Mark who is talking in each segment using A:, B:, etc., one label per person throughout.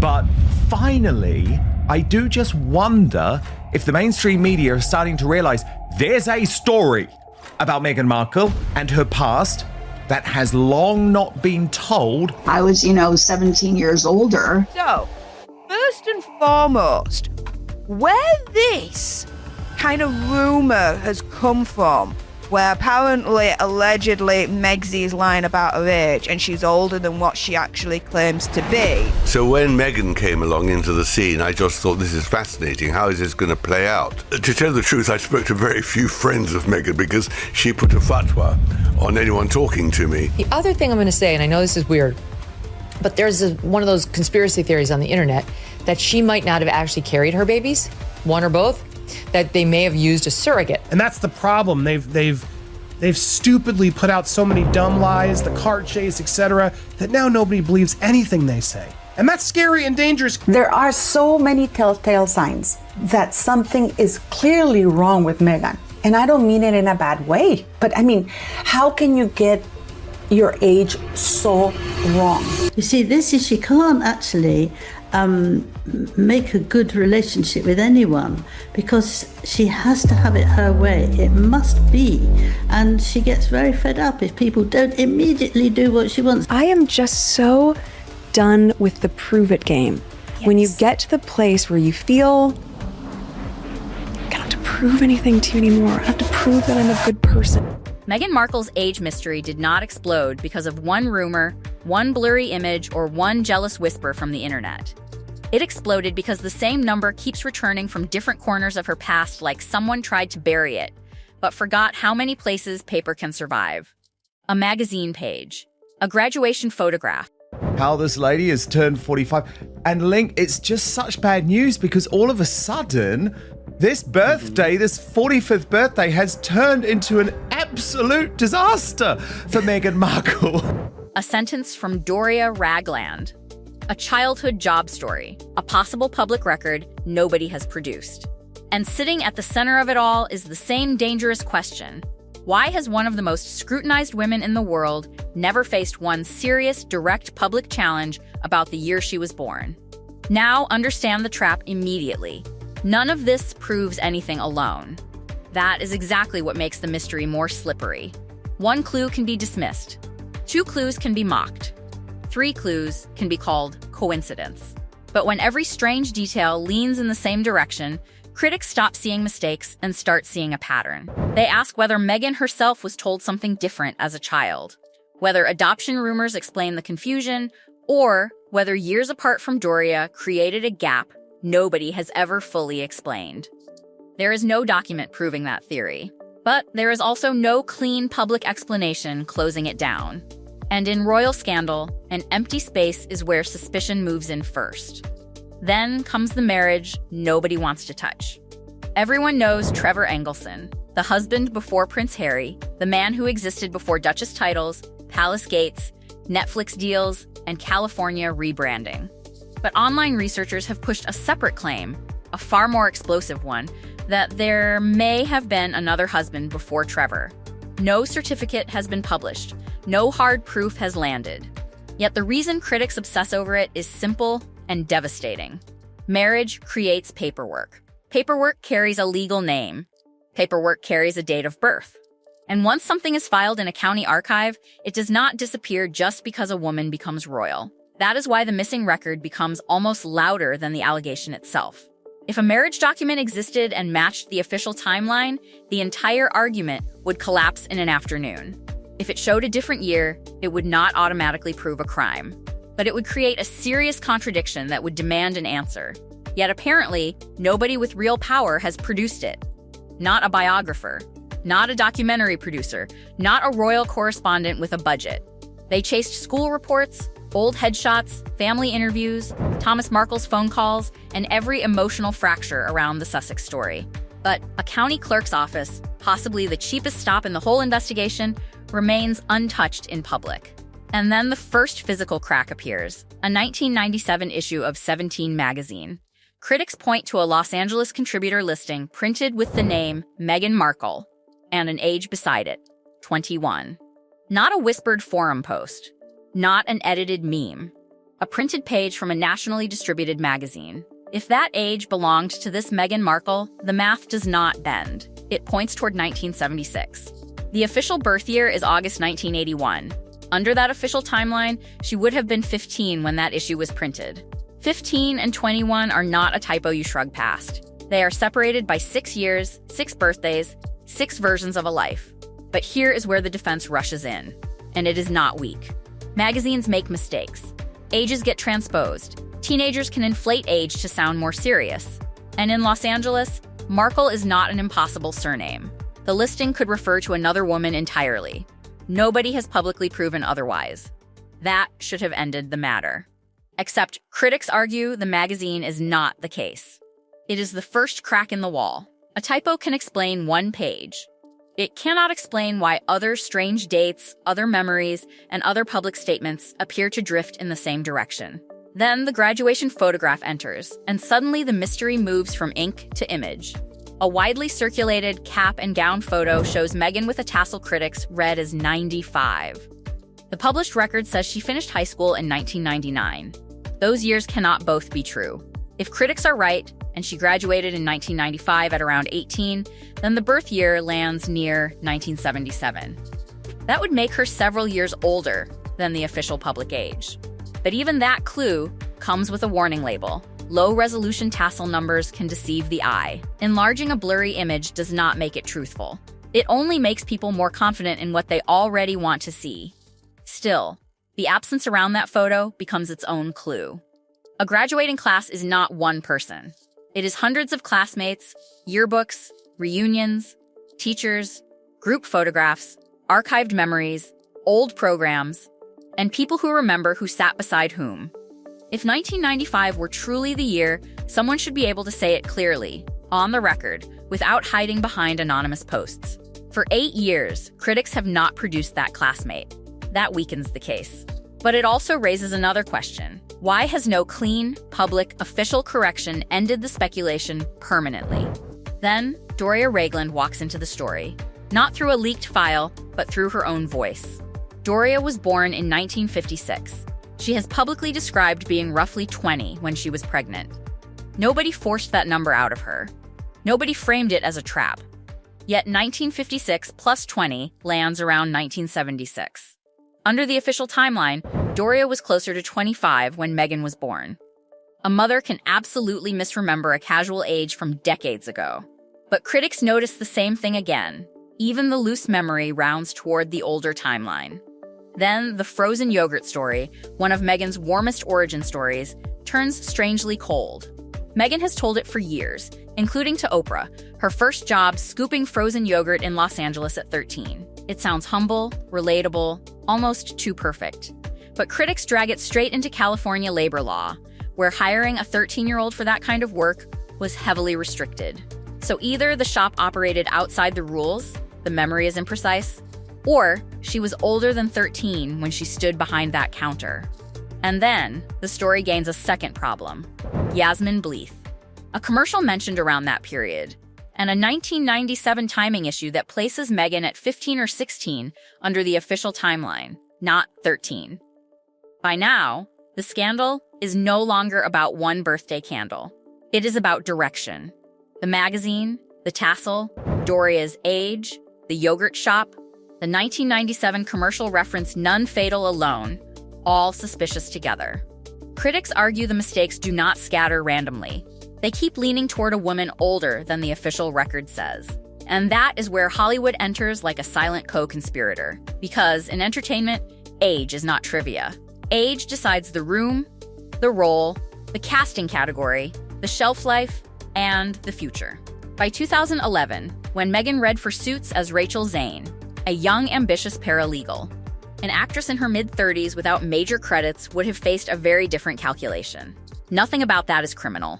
A: But finally, I do just wonder if the mainstream media are starting to realize there's a story about Meghan Markle and her past that has long not been told.
B: I was, 17 years older.
C: So, first and foremost, where this kind of rumor has come from, where apparently, allegedly, Megsy's lying about her age and she's older than what she actually claims to be.
D: So when Meghan came along into the scene, I just thought, this is fascinating. How is this going to play out? To tell the truth, I spoke to very few friends of Meghan because she put a fatwa on anyone talking to me.
E: The other thing I'm going to say, and I know this is weird, but there's one of those conspiracy theories on the internet that she might not have actually carried her babies, one or both, that they may have used a surrogate.
F: And that's the problem. They've stupidly put out so many dumb lies, the car chase, etc., that now nobody believes anything they say. And that's scary and dangerous.
G: There are so many telltale signs that something is clearly wrong with Meghan. And I don't mean it in a bad way, but I mean, how can you get your age so wrong?
H: You see, this is, she can't actually make a good relationship with anyone because she has to have it her way. It must be. And she gets very fed up if people don't immediately do what she wants.
I: I am just so done with the prove it game. Yes. When you get to the place where you feel I don't have to prove anything to you anymore. I have to prove that I'm a good person.
J: Meghan Markle's age mystery did not explode because of one rumor, one blurry image, or one jealous whisper from the internet. It exploded because the same number keeps returning from different corners of her past like someone tried to bury it, but forgot how many places paper can survive. A magazine page, a graduation photograph.
A: How this lady has turned 45. And Link, it's just such bad news because all of a sudden, this birthday, this 45th birthday, has turned into an absolute disaster for Meghan Markle.
J: A sentence from Doria Ragland. A childhood job story, a possible public record nobody has produced. And sitting at the center of it all is the same dangerous question. Why has one of the most scrutinized women in the world never faced one serious, direct public challenge about the year she was born? Now understand the trap immediately. None of this proves anything alone. That is exactly what makes the mystery more slippery. One clue can be dismissed. 2 clues can be mocked. 3 clues can be called coincidence. But when every strange detail leans in the same direction, critics stop seeing mistakes and start seeing a pattern. They ask whether Meghan herself was told something different as a child, whether adoption rumors explain the confusion, or whether years apart from Doria created a gap nobody has ever fully explained. There is no document proving that theory, but there is also no clean public explanation closing it down. And in royal scandal, an empty space is where suspicion moves in first. Then comes the marriage nobody wants to touch. Everyone knows Trevor Engelson, the husband before Prince Harry, the man who existed before Duchess titles, palace gates, Netflix deals, and California rebranding. But online researchers have pushed a separate claim, a far more explosive one, that there may have been another husband before Trevor. No certificate has been published. No hard proof has landed. Yet the reason critics obsess over it is simple and devastating. Marriage creates paperwork. Paperwork carries a legal name. Paperwork carries a date of birth. And once something is filed in a county archive, it does not disappear just because a woman becomes royal. That is why the missing record becomes almost louder than the allegation itself. If a marriage document existed and matched the official timeline, the entire argument would collapse in an afternoon. If it showed a different year, it would not automatically prove a crime. But it would create a serious contradiction that would demand an answer. Yet apparently, nobody with real power has produced it. Not a biographer, not a documentary producer, not a royal correspondent with a budget. They chased school reports, old headshots, family interviews, Thomas Markle's phone calls, and every emotional fracture around the Sussex story. But a county clerk's office, possibly the cheapest stop in the whole investigation, remains untouched in public. And then the first physical crack appears, a 1997 issue of 17 magazine. Critics point to a Los Angeles contributor listing printed with the name Meghan Markle and an age beside it, 21. Not a whispered forum post, not an edited meme. a printed page from a nationally distributed magazine. If that age belonged to this Meghan Markle, the math does not bend. It points toward 1976. The official birth year is August 1981. Under that official timeline, she would have been 15 when that issue was printed. 15 and 21 are not a typo you shrug past. They are separated by 6 years, 6 birthdays, 6 versions of a life. But here is where the defense rushes in. And it is not weak. Magazines make mistakes. Ages get transposed. Teenagers can inflate age to sound more serious. And in Los Angeles, Markle is not an impossible surname. The listing could refer to another woman entirely. Nobody has publicly proven otherwise. That should have ended the matter. Except critics argue the magazine is not the case. It is the first crack in the wall. A typo can explain one page. It cannot explain why other strange dates, other memories, and other public statements appear to drift in the same direction. Then the graduation photograph enters, and suddenly the mystery moves from ink to image. A widely circulated cap and gown photo shows Meghan with a tassel critics read as 95. The published record says she finished high school in 1999. Those years cannot both be true. If critics are right, and she graduated in 1995 at around 18, then the birth year lands near 1977. That would make her several years older than the official public age. But even that clue comes with a warning label. Low-resolution tassel numbers can deceive the eye. Enlarging a blurry image does not make it truthful. It only makes people more confident in what they already want to see. Still, the absence around that photo becomes its own clue. A graduating class is not one person. It is hundreds of classmates, yearbooks, reunions, teachers, group photographs, archived memories, old programs, and people who remember who sat beside whom. If 1995 were truly the year, someone should be able to say it clearly, on the record, without hiding behind anonymous posts. For 8 years, critics have not produced that classmate. That weakens the case. But it also raises another question. Why has no clean, public, official correction ended the speculation permanently? Then, Doria Ragland walks into the story, not through a leaked file, but through her own voice. Doria was born in 1956. She has publicly described being roughly 20 when she was pregnant. Nobody forced that number out of her. Nobody framed it as a trap. Yet 1956 plus 20 lands around 1976. Under the official timeline, Doria was closer to 25 when Meghan was born. A mother can absolutely misremember a casual age from decades ago. But critics notice the same thing again. Even the loose memory rounds toward the older timeline. Then, the frozen yogurt story, one of Meghan's warmest origin stories, turns strangely cold. Meghan has told it for years, including to Oprah, her first job scooping frozen yogurt in Los Angeles at 13. It sounds humble, relatable, almost too perfect. But critics drag it straight into California labor law, where hiring a 13-year-old for that kind of work was heavily restricted. So either the shop operated outside the rules, the memory is imprecise, or she was older than 13 when she stood behind that counter. And then, the story gains a second problem. Yasmin Bleeth. A commercial mentioned around that period, and a 1997 timing issue that places Meghan at 15 or 16 under the official timeline, not 13. By now, the scandal is no longer about one birthday candle. It is about direction. The magazine, the tassel, Doria's age, the yogurt shop, the 1997 commercial reference none fatal alone, all suspicious together. Critics argue the mistakes do not scatter randomly. They keep leaning toward a woman older than the official record says. And that is where Hollywood enters like a silent co-conspirator. Because in entertainment, age is not trivia. Age decides the room, the role, the casting category, the shelf life, and the future. By 2011, when Meghan read for Suits as Rachel Zane, a young, ambitious paralegal, an actress in her mid-30s without major credits would have faced a very different calculation. Nothing about that is criminal.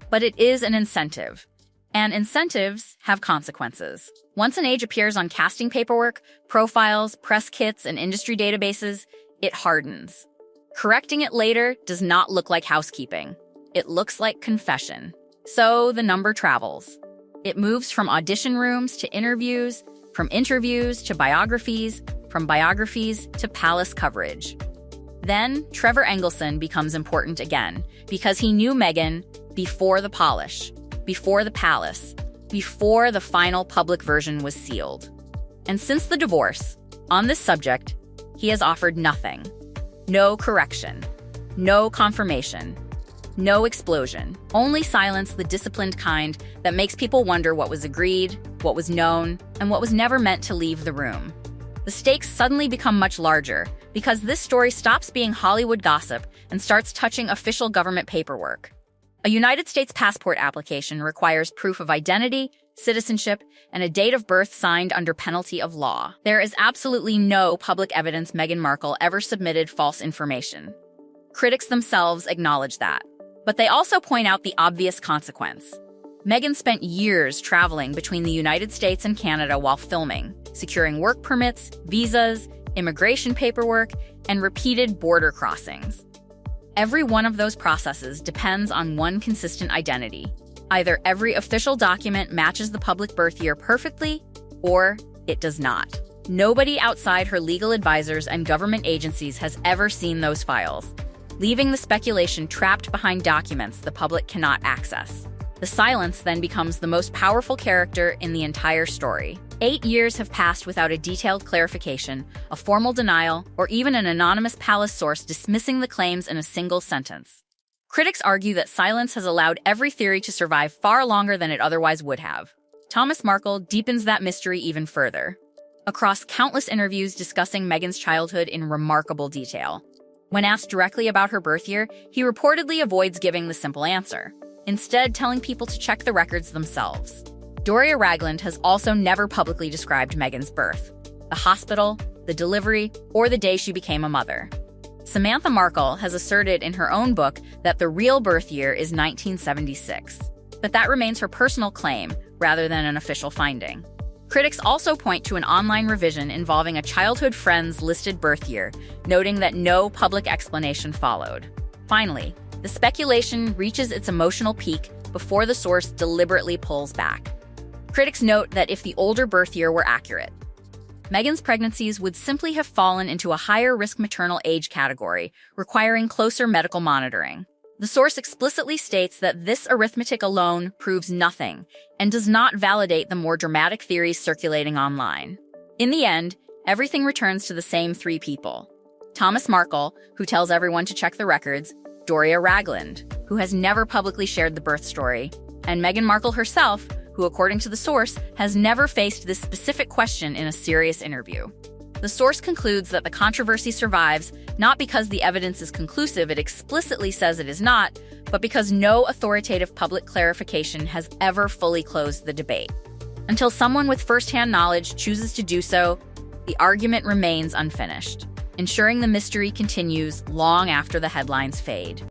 J: But it is an incentive. And incentives have consequences. Once an age appears on casting paperwork, profiles, press kits, and industry databases, it hardens. Correcting it later does not look like housekeeping. It looks like confession. So the number travels. It moves from audition rooms to interviews, from interviews to biographies, from biographies to palace coverage. Then, Trevor Engelson becomes important again, because he knew Meghan before the polish, before the palace, before the final public version was sealed. And since the divorce, on this subject, he has offered nothing. No correction, no confirmation, no explosion, only silence, the disciplined kind that makes people wonder what was agreed, what was known, and what was never meant to leave the room. The stakes suddenly become much larger because this story stops being Hollywood gossip and starts touching official government paperwork. A United States passport application requires proof of identity, citizenship, and a date of birth signed under penalty of law. There is absolutely no public evidence Meghan Markle ever submitted false information. Critics themselves acknowledge that. But they also point out the obvious consequence. Meghan spent years traveling between the United States and Canada while filming, securing work permits, visas, immigration paperwork, and repeated border crossings. Every one of those processes depends on one consistent identity. Either every official document matches the public birth year perfectly, or it does not. Nobody outside her legal advisors and government agencies has ever seen those files, leaving the speculation trapped behind documents the public cannot access. The silence then becomes the most powerful character in the entire story. 8 years have passed without a detailed clarification, a formal denial, or even an anonymous palace source dismissing the claims in a single sentence. Critics argue that silence has allowed every theory to survive far longer than it otherwise would have. Thomas Markle deepens that mystery even further, across countless interviews discussing Meghan's childhood in remarkable detail. When asked directly about her birth year, he reportedly avoids giving the simple answer, instead telling people to check the records themselves. Doria Ragland has also never publicly described Meghan's birth, the hospital, the delivery, or the day she became a mother. Samantha Markle has asserted in her own book that the real birth year is 1976, but that remains her personal claim rather than an official finding. Critics also point to an online revision involving a childhood friend's listed birth year, noting that no public explanation followed. Finally, the speculation reaches its emotional peak before the source deliberately pulls back. Critics note that if the older birth year were accurate, Meghan's pregnancies would simply have fallen into a higher-risk maternal age category, requiring closer medical monitoring. The source explicitly states that this arithmetic alone proves nothing and does not validate the more dramatic theories circulating online. In the end, everything returns to the same three people: Thomas Markle, who tells everyone to check the records, Doria Ragland, who has never publicly shared the birth story, and Meghan Markle herself, who, according to the source, has never faced this specific question in a serious interview. The source concludes that the controversy survives not because the evidence is conclusive, it explicitly says it is not, but because no authoritative public clarification has ever fully closed the debate. Until someone with first-hand knowledge chooses to do so, the argument remains unfinished, ensuring the mystery continues long after the headlines fade.